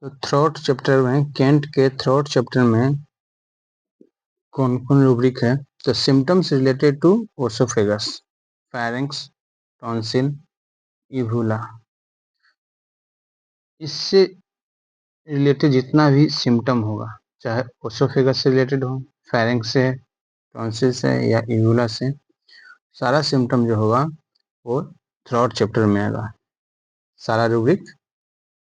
तो throat chapter में, Kent के थ्रोट चैप्टर में कौन कौन रूब्रिक है? तो symptoms related to oesophagus, pharynx, tonsil, uvula. इससे रिलेटेड जितना भी सिम्टम होगा, चाहे ओसोफेगस से रिलेटेड हो, फायरिंग्स से, टॉन्सिल से या इवुला से, सारा सिम्टम जो होगा वो थ्रोट चैप्टर में आएगा। सारा रूब्रिक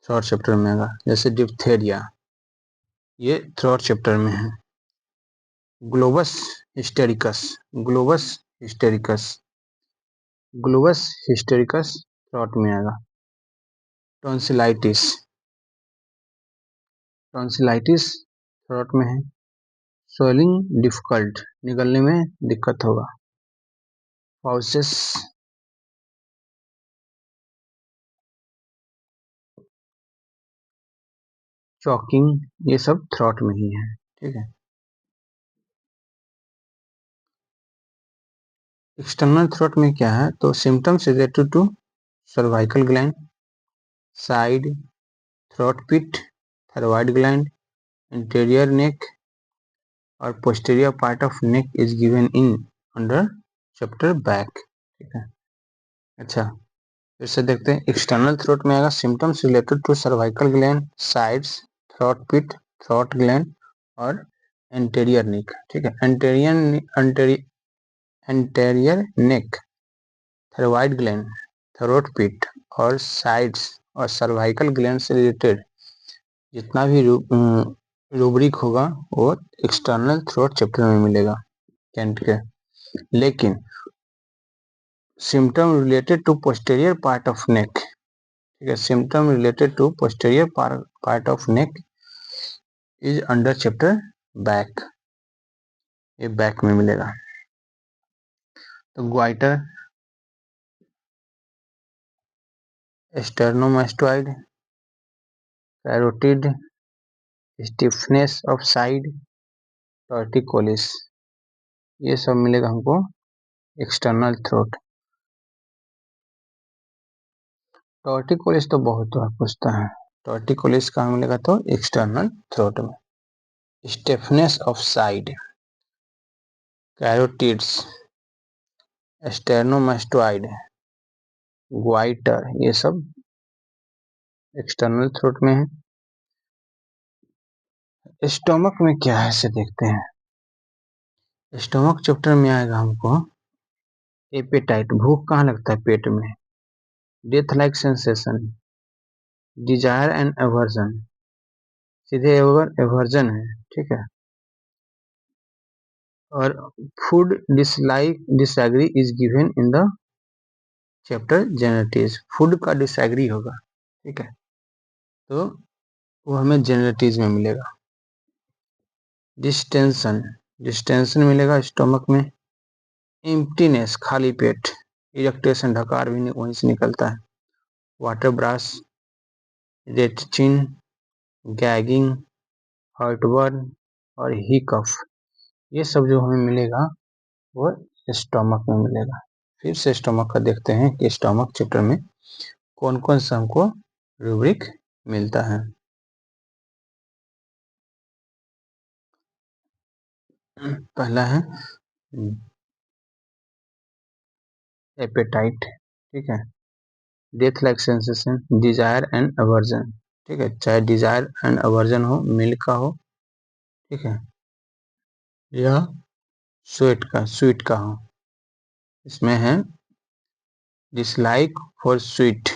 थ्रोट चैप्टर में आएगा। जैसे डिप्थेरिया, ये थ्रोट चैप्टर में है। ग्लोबस हिस्टेरिकस, ग्लोबस हिस्टेरिकस, ग्लोबस हिस्टेरिकस थ्रोट में आएगा। टॉन्सिलाइटिस, टॉन्सिलाइटिस थ्रोट में है। स्वेलिंग डिफिकल्ट, निगलने में दिक्कत होगा। पाउसेस, चॉकिंग, ये सब थ्रोट में ही है। ठीक है। एक्सटर्नल थ्रोट में क्या है? तो symptoms related to cervical gland, side, throat pit, thyroid gland, interior neck और posterior part of neck is given in under chapter back. ठीक है। अच्छा, फिर से देखते हैं। एक्सटर्नल थ्रोट में आएगा symptoms related to cervical gland, sides, throat pit, throat gland और एंटेरियर नेक। ठीक है। Anterior neck, thyroid gland, throat pit और साइड्स और सर्वाइकल ग्लैंड से रिलेटेड जितना भी रूब्रिक होगा वो एक्सटर्नल थ्रोट चैप्टर में मिलेगा कैंट के। लेकिन symptom related to posterior part of neck, ठीक है, symptom related to posterior part of neck is under chapter back, ये बैक में मिलेगा। तो goitre, sternomastoid, carotid, stiffness of side, torticollis, ये सब मिलेगा हमको एक्सटर्नल थ्रोट। टॉर्टिकोलिस तो बहुत बार पूछता है। टॉर्टिकोलिस कहाँ मिलेगा? तो एक्सटर्नल थ्रोट में। स्टिफनेस ऑफ साइड, कैरोटिड्स, स्टेर्नोमास्टोइड, ग्वाइटर, ये सब एक्सटर्नल थ्रोट में है। स्टोमक में क्या है इसे देखते हैं। स्टोमक चैप्टर में आएगा हमको एपेटाइट, भूख कहाँ लगता है? पेट में। Death like sensation, desire and aversion, सीधे एवर्जन है। ठीक है। और food dislike disagree is given in the chapter genetics, food का डिसएग्री होगा। ठीक है। तो वो हमें जेनेटिक्स में मिलेगा। डिस्टेंशन, डिस्टेंशन मिलेगा स्टोमक में। एम्प्टीनेस, खाली पेट। इरेक्टेशन, ढकार भी वहीं से निकलता है। वाटर ब्रास, रेटचिन, गैगिंग, हार्टबर्न और हिकफ, ये सब जो हमें मिलेगा वो स्टोमक में मिलेगा। फिर से स्टोमक का देखते हैं कि स्टोमक चैप्टर में कौन कौन सा हमको रूब्रिक मिलता है। पहला है एपेटाइट, ठीक है, death like sensation, desire and aversion. ठीक है, चाहे डिजायर एंड अवर्जन हो, मिल्क का हो, ठीक है, या स्वीट का हो। इसमें है डिसलाइक फॉर स्वीट,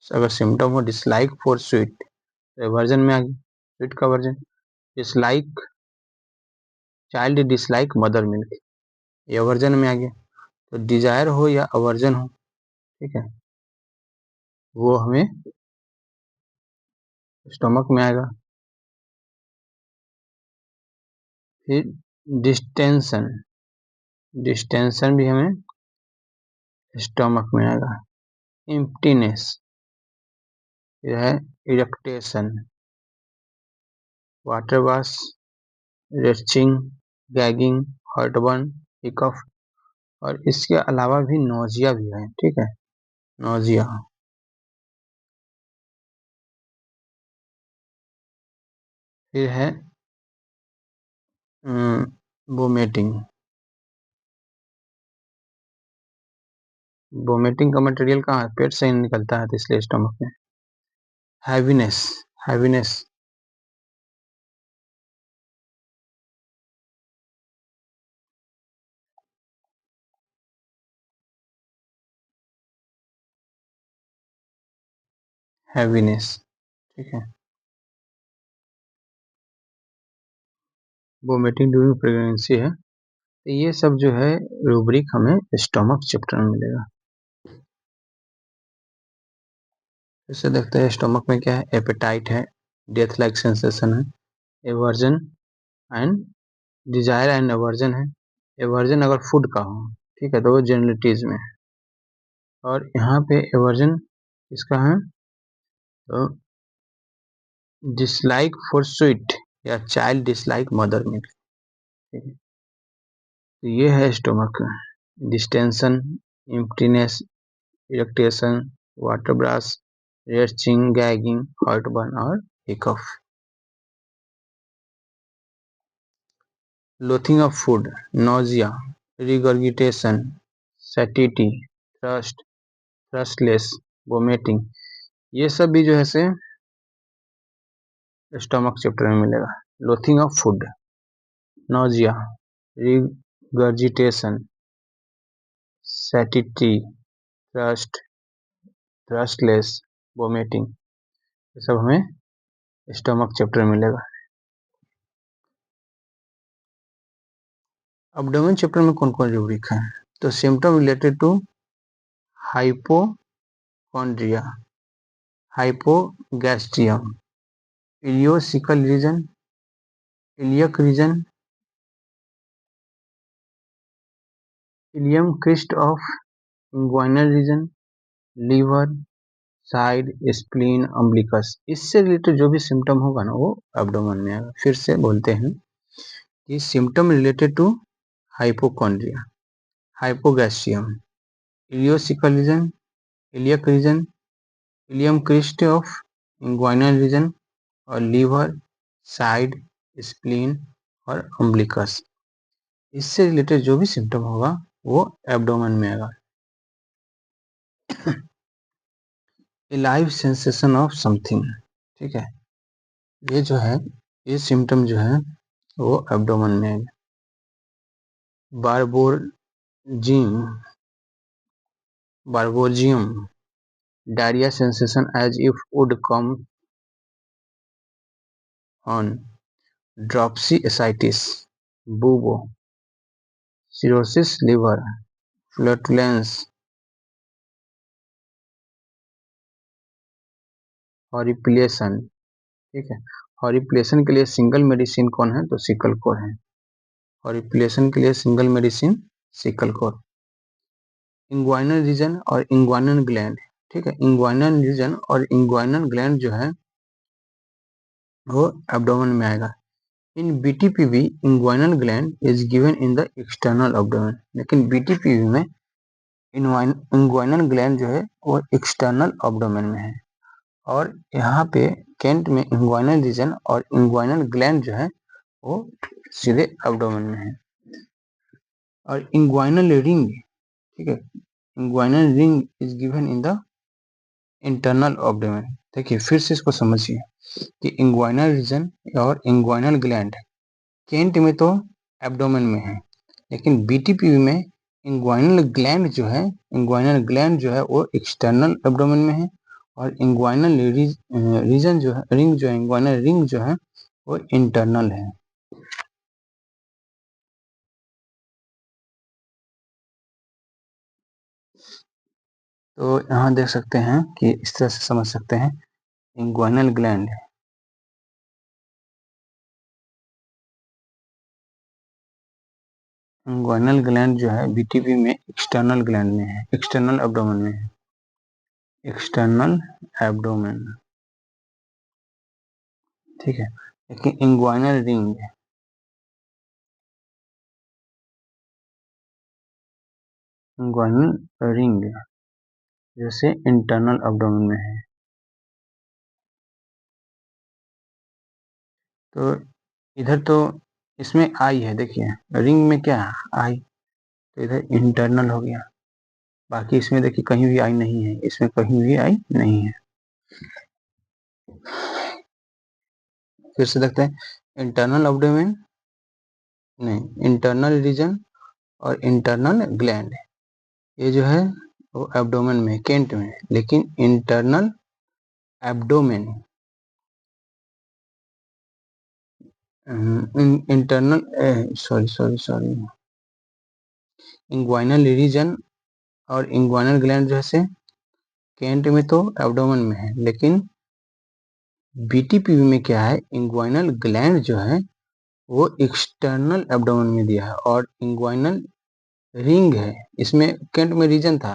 अगर सिम्टम हो डिसलाइक फॉर स्वीट, वर्जन में आ गया स्वीट का version. Dislike, child dislike mother milk, ये वर्जन में आ गया। तो डिजायर हो या अवर्जन हो, ठीक है, वो हमें स्टमक में आएगा। फिर डिस्टेंशन, डिस्टेंशन भी हमें स्टमक में आएगा। एम्प्टीनेस, यह है eructation. Water wash, retching, gagging, heartburn, hiccough और इसके अलावा भी नोजिया भी है। ठीक है, नोजिया। फिर है वोमिटिंग। वोमिटिंग का मटेरियल कहाँ है? पेट से ही निकलता है, तो इसलिए स्टमक में। हैवीनेस, हैवीनेस, हैवीनेस, ठीक है। वोमिटिंग ड्यूरिंग प्रेगनेंसी है। तो ये सब जो है रूब्रिक हमें स्टमक चैप्टर में मिलेगा। इससे देखते हैं स्टमक में क्या है। एपेटाइट है, डेथ लाइक सेंसेशन है, aversion and desire and aversion है। एवर्जन अगर फूड का हो, ठीक है, तो वो जेनरलिटीज में है। और यहाँ पे एवर्जन इसका है, तो डिसलाइक फॉर स्वीट या चाइल्ड डिसलाइक मदर मिल्क, ठीक है। तो ये है stomach. Distension, emptiness, eructation, water brash, retching, gagging, heartburn और hiccup. Loathing of food, nausea, regurgitation, satiety, thirst, thirstless, vomiting, ये सब भी जो है से स्टमक चैप्टर में मिलेगा। Loathing of food, nausea, regurgitation, satiety, thirst, thirstless, vomiting, ये सब हमें स्टमक चैप्टर में मिलेगा। अब्डोमेन चैप्टर में कौन कौन रूब्रिक है? तो symptom related to hypochondria, hypogastrium, ileocecal region, iliac region, ilium crest of inguinal region, liver, side, spleen, umbilicus. इससे रिलेटेड जो भी सिम्टम होगा ना वो एब्डोमेन में आएगा। फिर से बोलते हैं कि symptom related to hypochondria, hypogastrium, ileocecal region, iliac region, ilium crest of inguinal region और लीवर, साइड, स्प्लीन और अम्बिलिकस। इससे रिलेटेड जो भी सिम्टम होगा वो एब्डोमेन में आएगा। लाइव सेंसेशन ऑफ समथिंग, ठीक है, ये जो है, ये सिम्टम जो है वो एब्डोमेन में आएगा। Borborygmus, borborygmus, diarrhoea sensation as if would come on, dropsy ascites, bubo, cirrhosis liver, flatulence, horripilation, ठीक है। हॉरिप्लेशन के लिए सिंगल मेडिसिन कौन है? तो सिकल कोर है। हॉरिप्लेशन के लिए single medicine secale cor. Inguinal region और इंग्वाइनल ग्लैंड, ठीक है, इंग्वाइनल रीजन और इंग्वाइनल ग्लैंड जो है वो एब्डोमेन में आएगा। In BTPV inguinal gland is given in the external abdomen, लेकिन बीटीपीवी में इंग्वाइनल ग्लैंड जो है वो एक्सटर्नल एब्डोमेन में है। और यहाँ पे कैंट में इंग्वाइनल रीजन और इंग्वाइनल ग्लैंड जो है वो सीधे एब्डोमेन में है। और इंग्वाइनल रिंग, ठीक है, inguinal ring is given in the internal abdomen. देखिए फिर से इसको समझिए कि इंग्वाइनल रीजन और इंग्वाइनल ग्लैंड केंट में तो एब्डोमेन में है, लेकिन बीटीपी में इंग्वाइनल ग्लैंड जो है, इंग्वाइनल ग्लैंड जो है वो एक्सटर्नल एब्डोमेन में है। और इंग्वाइनल रीजन जो है, रिंग जो है, इंग्वाइनल रिंग जो है वो इंटरनल है। तो यहाँ देख सकते हैं कि इस तरह से समझ सकते हैं। इंग्वाइनल ग्लैंड, इंग्वाइनल ग्लैंड जो है बीटीपी में एक्सटर्नल ग्लैंड में है, एक्सटर्नल एब्डोमेन में है, एक्सटर्नल एब्डोमेन, ठीक है। लेकिन इंग्वाइनल रिंग, इंग्वाइनल रिंग जैसे इंटरनल एब्डोमेन में है। तो इधर तो इसमें आई है, देखिए रिंग में क्या है आई, तो इधर इंटरनल हो गया। बाकी इसमें देखिए कहीं भी आई नहीं है, इसमें कहीं भी आई नहीं है। फिर से देखते हैं, इंटरनल एब्डोमेन नहीं, इंटरनल रीजन और इंटरनल ग्लैंड, ये जो है वो एब्डोमेन में, केंट में, लेकिन internal abdomen, internal sorry sorry sorry inguinal region और इंग्वाइनल ग्लैंड जैसे केंट में तो एब्डोमेन में है, लेकिन बीटीपीवी में क्या है, इंग्वाइनल ग्लैंड जो है वो एक्सटर्नल एब्डोमेन में दिया है, और इंग्वाइनल रिंग है, इसमें केंट में रीजन था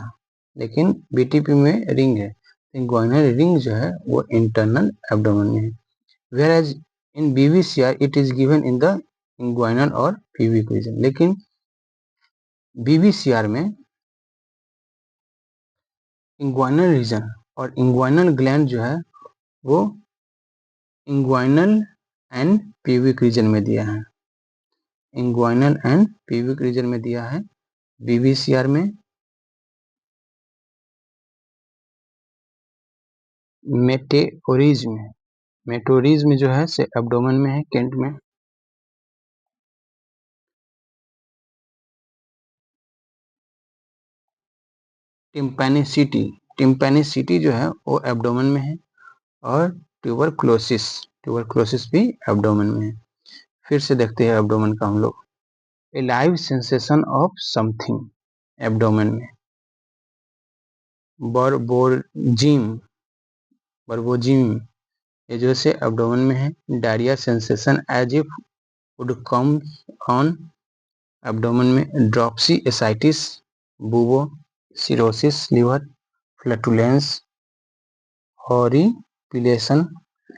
लेकिन बीटीपी में रिंग है, इंग्वाइनल रिंग जो है वो इंटरनल एब्डोमेन में है। whereas in BVCR it is given in the inguinal और pubic region, लेकिन BVCR में इंग्वाइनल रीजन और इंग्वाइनल ग्लैंड जो है वो इंग्वाइनल एंड प्यूबिक रीजन में दिया है, इंग्वाइनल एंड प्यूबिक रीजन में दिया है BVCR में। मेटेओरिज्म, मेटोरिज्म जो है से एब्डोमेन में है, केंट में। टिम्पैनिसिटी, टिम्पैनिसिटी जो है वो एब्डोमेन में है, और ट्यूबरक्लोसिस, ट्यूबरक्लोसिस भी एब्डोमेन में है। फिर से देखते हैं एब्डोमेन का हम लोग, a live sensation of something abdomen में, बर्बोजिम, बर्बोजिम ये जो से एब्डोमेन में है। Diarrhoea sensation as if would come on abdomen में। Dropsy ascites, bubo cirrhosis liver, flatulence, horripilation,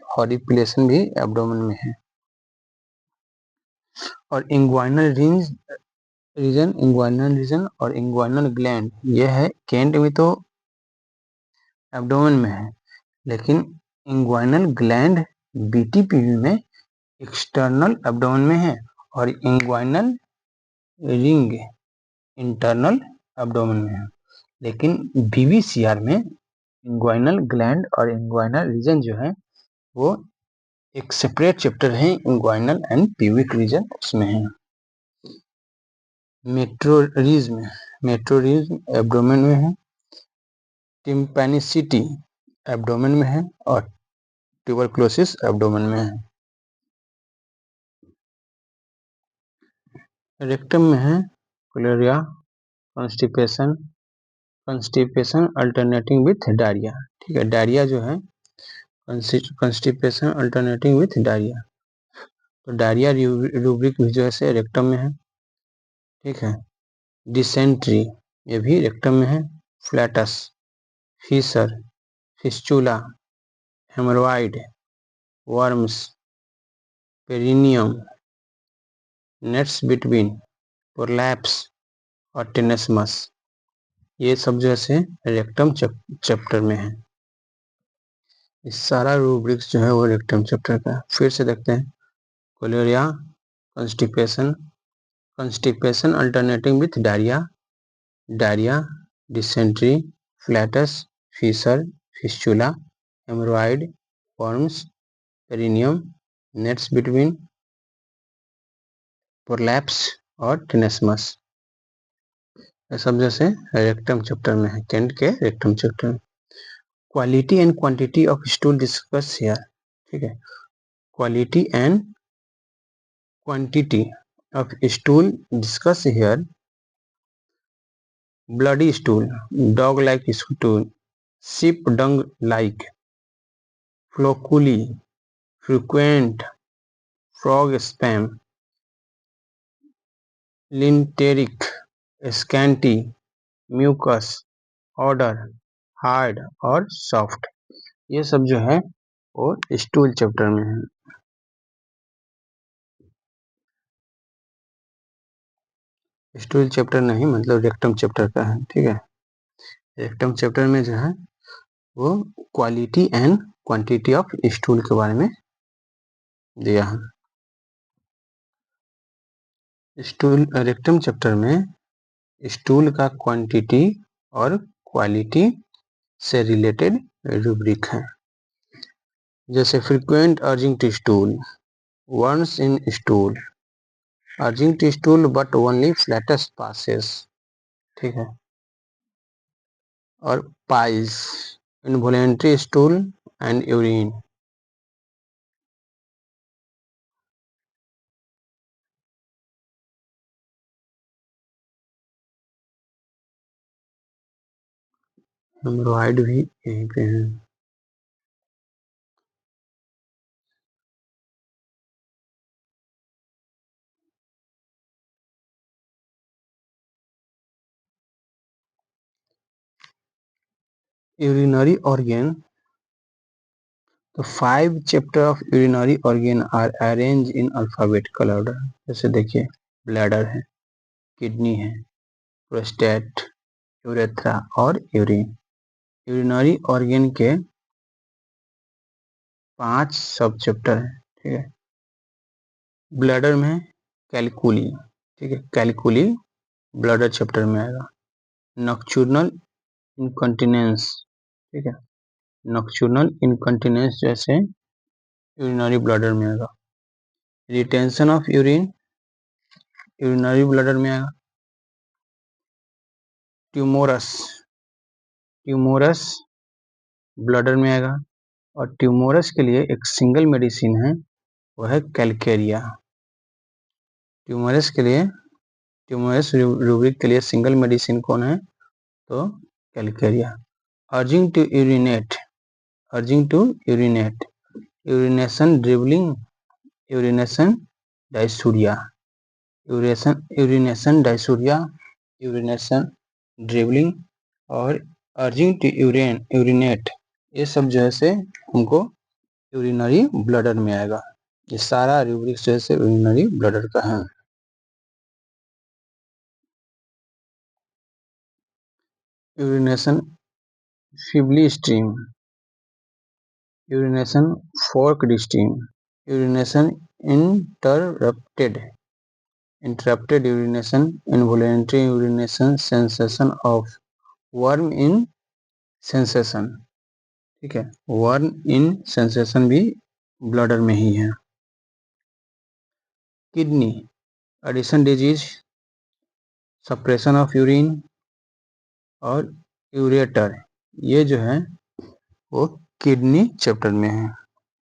horripilation भी एब्डोमेन में है। और इंग्वाइनल रीजन, इंग्वाइनल रीजन और इंग्वाइनल ग्लैंड ये है, केंट में तो एब्डोमेन में है, लेकिन इंग्वाइनल ग्लैंड बीटीपीवी में एक्सटर्नल एब्डोमेन में है, और इंग्वाइनल रिंग इंटरनल एब्डोमेन में है। लेकिन बीवीसीआर में इंग्वाइनल ग्लैंड और इंग्वाइनल रीजन जो है वो एक सेपरेट चैप्टर है, इंग्वाइनल एंड प्यूबिक रीजन उसमें है। मेट्रोरिज्म, मेट्रोरिज्म एब्डोमेन में है। टिम्पैनिसिटी एब्डोमेन में है, और ट्यूबरक्लोसिस एब्डोमेन में है। रेक्टम में है cholerae, constipation, constipation alternating with diarrhoea, ठीक है, डायरिया जो है कॉन्स्टिपेशन अल्टरनेटिंग विथ डायरिया, तो डायरिया रूब्रिक भी जो है रेक्टम में है, ठीक है। डिसेंट्री ये भी रेक्टम में है। Flats, Fisher, fistula, haemorrhoid, worms, perineum, nets between, prolapse और टेनेस्मस, ये सब जैसे रेक्टम चैप्टर में है। इस सारा रूब्रिक्स जो है वो रेक्टम चैप्टर का। फिर से देखते हैं, cholerae, constipation, constipation alternating with diarrhoea, diarrhoea, dysentery, flats, Fisher, fistula, haemorrhoid, worms, perineum, nets between, prolapse और टेनेस्मस, ये सब जैसे रेक्टम चैप्टर में है, केंट के रेक्टम चैप्टर में। Quality and quantity of stool discuss here, ठीक है, quality and quantity of stool discuss here. Bloody stool, dog like stool, sheep dung like, floculi, frequent, frog spam, linteric, scanty, mucus, order, hard और soft, ये सब जो है वो stool chapter में है। स्टूल चैप्टर नहीं, मतलब रेक्टम चैप्टर का है, ठीक है। रेक्टम चैप्टर में जो है वो quality and quantity of stool के बारे में दिया है। स्टूल रेक्टम चैप्टर में स्टूल का क्वांटिटी और क्वालिटी से रिलेटेड रूब्रिक है। जैसे frequent urging to stool, once in stool, urging to stool but only flatus passes, ठीक है। और piles, involuntary stool and urine. Haemorrhoid भी यहीं पे है। यूरिनरी ऑर्गन, तो 5 chapter of urinary organ are arrange in alphabetical order. जैसे देखिए, ब्लैडर है, किडनी है, प्रोस्टेट, यूरेथ्रा और यूरिन। यूरिनरी ऑर्गन के 5 सब चैप्टर हैं, ठीक है। ब्लैडर में कैलकुली, ठीक है, कैलकुली ब्लैडर चैप्टर में आएगा। नॉक्चुरनल इनकॉन्टिनेंस, ठीक है, नॉक्चुरनल इनकॉन्टिनेंस जैसे यूरिनरी ब्लैडर में आएगा। Retention of urine urinary bladder में आएगा। ट्यूमोरस, ट्यूमोरस ब्लैडर में आएगा। और ट्यूमोरस के लिए एक सिंगल मेडिसिन है, वह है कैलकेरिया। ट्यूमोरस के लिए, ट्यूमोरस रूब्रिक के लिए सिंगल मेडिसिन कौन है, तो calcarea. Urging to urinate, urging to urinate, urination dribbling, urination dysuria, urination dysuria, urination dribbling और अर्जिंग टू यूरिनेट, ये सब जो है से हमको यूरिनरी ब्लैडर में आएगा। ये सारा रूब्रिक जो है यूरिनरी ब्लैडर का है। Urination feebly stream, urination forked stream, urination interrupted urination, involuntary urination, sensation of worm in sensation, ठीक है, वर्म इन सेंसेशन भी ब्लैडर में ही है। Kidney, Addison disease, suppression of urine और यूरेटर, ये जो है वो किडनी चैप्टर में है।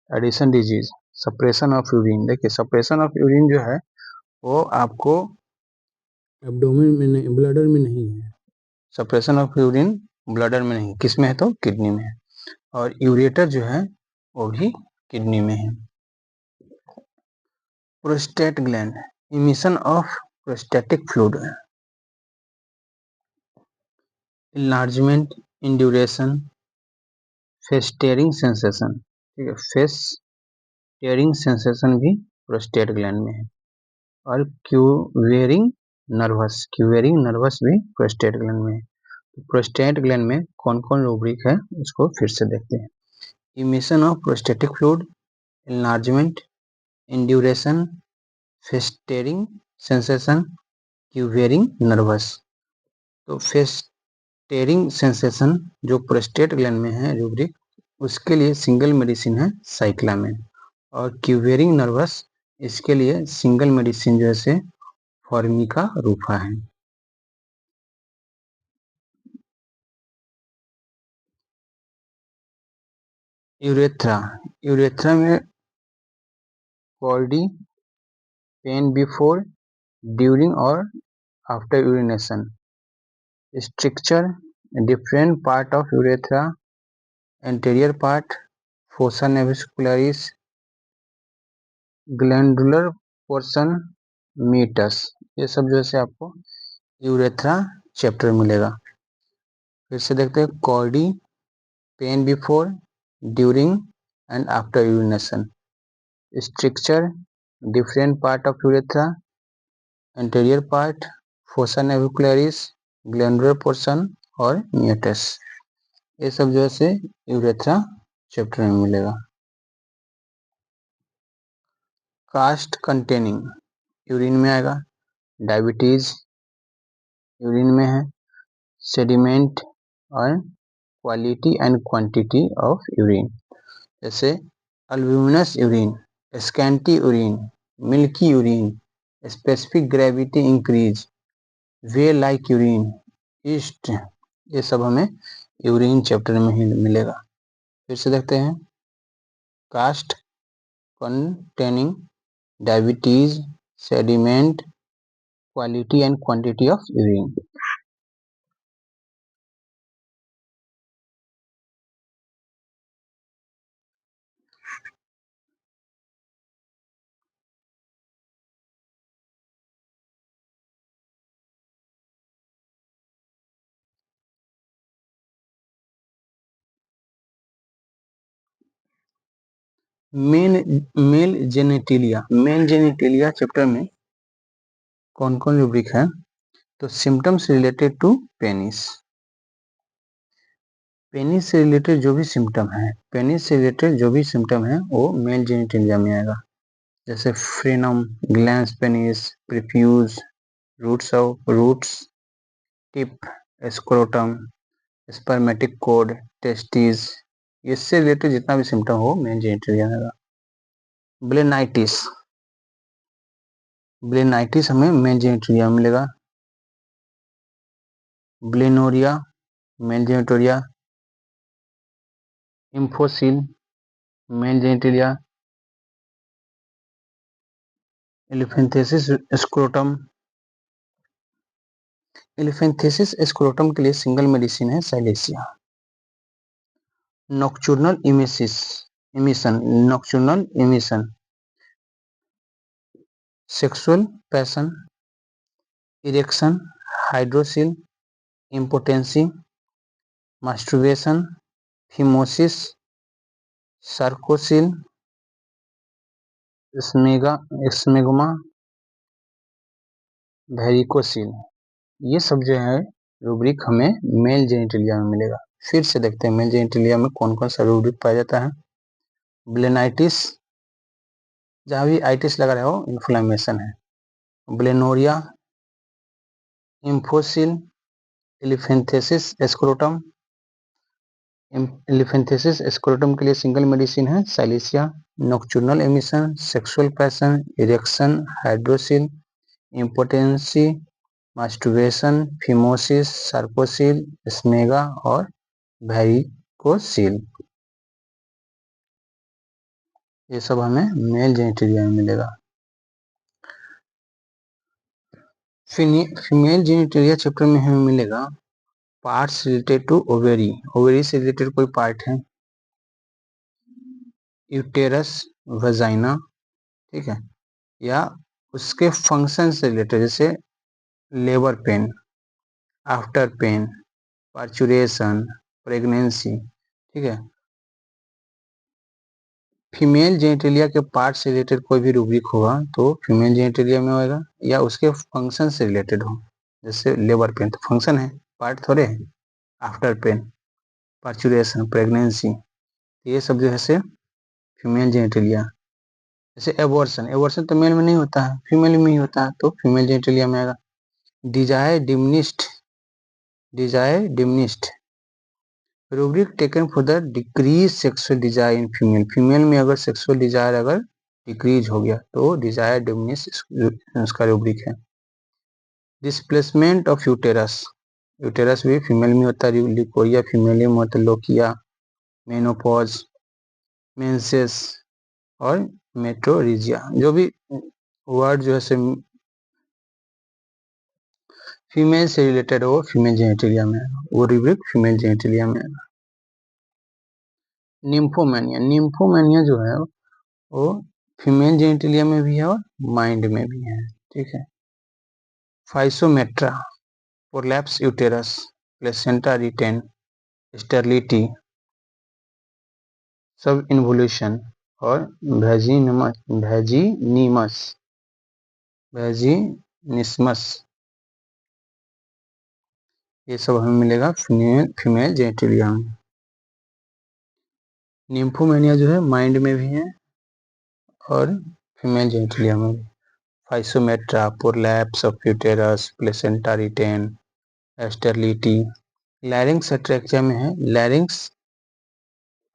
Addison disease, suppression of urine, देखिए सप्रेशन ऑफ यूरिन जो है वो आपको एब्डोमेन में नहीं, ब्लैडर में नहीं है। सप्रेशन ऑफ यूरिन ब्लैडर में नहीं, किस में है, तो किडनी में है। और यूरेटर जो है वो भी किडनी में है। Prostate gland, emission of prostatic fluid, enlargement, induration, festering sensation, ठीक है, फेस्टेरिंग सेंसेशन भी प्रोस्टेट ग्लैंड में है। और क्यूवेरिंग नर्वस भी प्रोस्टेट ग्लैंड में है। तो प्रोस्टेट ग्लैंड में कौन कौन रूब्रिक है उसको फिर से देखते हैं। Emission of prostatic fluid, enlargement, induration, festering sensation, quivering nerves. तो फेस्टेरिंग सेंसेशन जो प्रोस्टेट ग्लैंड में है रूब्रिक, उसके लिए सिंगल मेडिसिन है साइक्लामेन। और क्यूवेरिंग नर्वस, इसके लिए सिंगल मेडिसिन जो है फॉर्मिका रूफा है। यूरेथ्रा, यूरेथ्रा में कॉर्डी, पेन बिफोर, ड्यूरिंग और after urination, stricture, different part of urethra, anterior part, fossa navicularis, glandular portion, meatus, ये सब जो है आपको यूरेथ्रा चैप्टर मिलेगा। फिर से देखते हैं, chordee, pain before, during and after urination, stricture, different part of urethra, anterior part, fossa navicularis, glandular portion और म्यूटस, ये सब जो है यूरेथ्रा चैप्टर में मिलेगा। कास्ट कंटेनिंग यूरिन में आएगा, डायबिटीज यूरिन में है, सेडिमेंट और quality and quantity of urine, जैसे albuminous urine, scanty urine, milky urine, specific gravity increase, whey like urine, yeast, ये सब हमें यूरिन चैप्टर में ही मिलेगा। फिर से देखते हैं, cast containing, diabetes, sediment, quality and quantity of urine. Male genitalia chapter में कौन कौन रूब्रिक है, तो symptoms related to penis, penis से रिलेटेड जो भी सिम्टम है वो मेल जेनेटिलिया में आएगा, जैसे frenum, glans penis, prepuce, roots, tip, scrotum, spermatic cord, testis, इससे रिलेटेड जितना भी सिम्टम हो मेल जेनेटिलिया में आएगा। ब्लेनाइटिस हमें मेल जेनेटिलिया में मिलेगा। ब्लेनोरिया मेल जेनेटोरिया, इम्फोसिल मेल जेनेटिलिया, एलिफेंथेसिस स्क्रोटम के लिए सिंगल मेडिसिन है silicea. Nocturnal emission, sexual passion, erection, hydrocele, impotency, masturbation, phimosis, sarcocele, smegma, varicocele, ये सब जो है रूब्रिक हमें मेल जेनेटिलिया में मिलेगा। फिर से देखते हैं मेल जेनेटिलिया में कौन कौन सा रूब्रिक पाया जाता है। ब्लेनाइटिस, जहाँ भी आइटिस लगा रहा हो इन्फ्लेमेशन है। ब्लेनोरिया, इम्फोसिल, एलिफेंथेसिस स्क्रोटम के लिए सिंगल मेडिसिन है silicea. Nocturnal emission, sexual passion, erection, hydrocele, impotency, masturbation, phimosis, sarcocele, smegma और वेरिकोसिल, ये सब हमें मेल जेनेटिलिया में मिलेगा। फीमेल जेनेटिलिया चैप्टर में हमें मिलेगा पार्ट्स रिलेटेड टू ओवेरी से रिलेटेड कोई पार्ट है, यूटेरस, वजाइना, ठीक है, या उसके फंक्शन से रिलेटेड, जैसे labour pain, after pain, parturition, pregnancy, ठीक है। फीमेल जेनेटिलिया के पार्ट से रिलेटेड कोई भी रूब्रिक होगा तो फीमेल जेनेटिलिया में होगा, या उसके फंक्शन से रिलेटेड हो, जैसे लेबर पेन तो फंक्शन है, पार्ट थोड़े है। आफ्टर पेन, पार्चुरेशन, प्रेगनेंसी, ये सब जो है से फीमेल जेनेटिलिया। जैसे एबॉर्शन तो मेल में नहीं होता है, फीमेल में ही होता है, तो फीमेल जेनेटिलिया में आएगा। Desire diminished, rubric taken for the decrease sexual desire in female में अगर सेक्सुअल डिजायर अगर डिक्रीज हो गया तो डिजायर डिमिनिश उसका रूब्रिक है। डिस्प्लेसमेंट ऑफ यूटेरस भी फीमेल में होता है, लिकोरिया फीमेल में होता है, लोकिया, मेनोपॉज, मेंसेस और मेट्रोरिजिया, जो भी वर्ड जो है फीमेल से रिलेटेड हो फीमेल जेनेटिलिया में आएगा, वो रूब्रिक फीमेल जेनेटिलिया में आएगा। निम्फोमेनिया जो है वो फीमेल जेनेटिलिया में भी है और माइंड में भी है, ठीक है। Physometra, prolapse uterus, placenta retain, sterility, subinvolution और वेजिनिस्मस, ये सब हमें मिलेगा फीमेल जेनेटिलिया में। निम्फोमेनिया जो है माइंड में भी है और फीमेल जेनिटलिया में physometra, prolapse of uterus, placenta retain, sterility. Larynx trachea में है larynx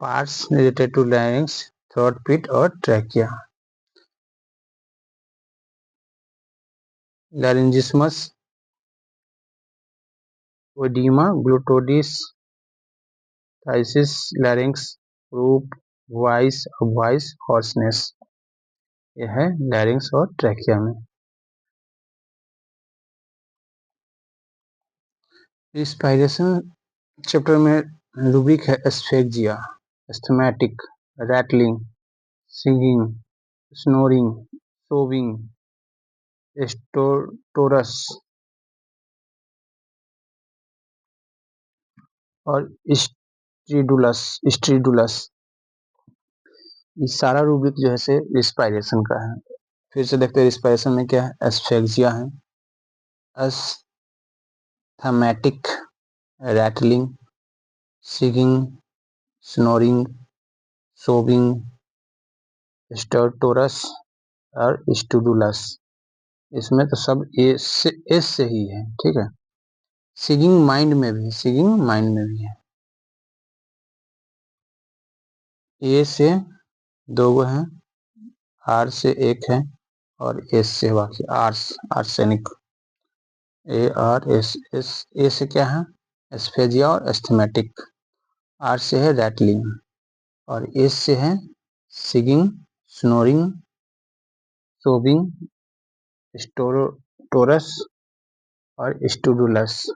parts related to larynx, throat, pit और ट्रैकिया। लैरिंजिस्मस, ओडिमा, ग्लूटोडिस, थाइसिस, लैरिंग्स, रूप, वॉइस, वॉइस हॉर्सनेस। यह है लैरिंग्स और ट्रैकिया में। रिस्पायरेशन चैप्टर में रूब्रिक है asphyxia, asthmatic, rattling, singing, snoring, sobbing, stertorous और स्ट्रीडुलस। ये सारा रूब्रिक जो है से रिस्पायरेशन का है। फिर से देखते हैं रिस्पायरेशन में क्या है। एस्फेक्जिया है, asthmatic, rattling, singing, snoring, sobbing, stertorous और स्टूडुलस। इसमें तो सब एस से ही है, ठीक है। सिगिंग माइंड में भी है। ए से दो गो हैं, आर से एक है और एस से बाकी arsenic. A R S S. A से क्या है एस्फेजिया और एस्थमेटिक, आर से है रैटलिंग और एस से है सिगिंग, स्नोरिंग, सोबिंग, स्टोरस और स्टूडुलस।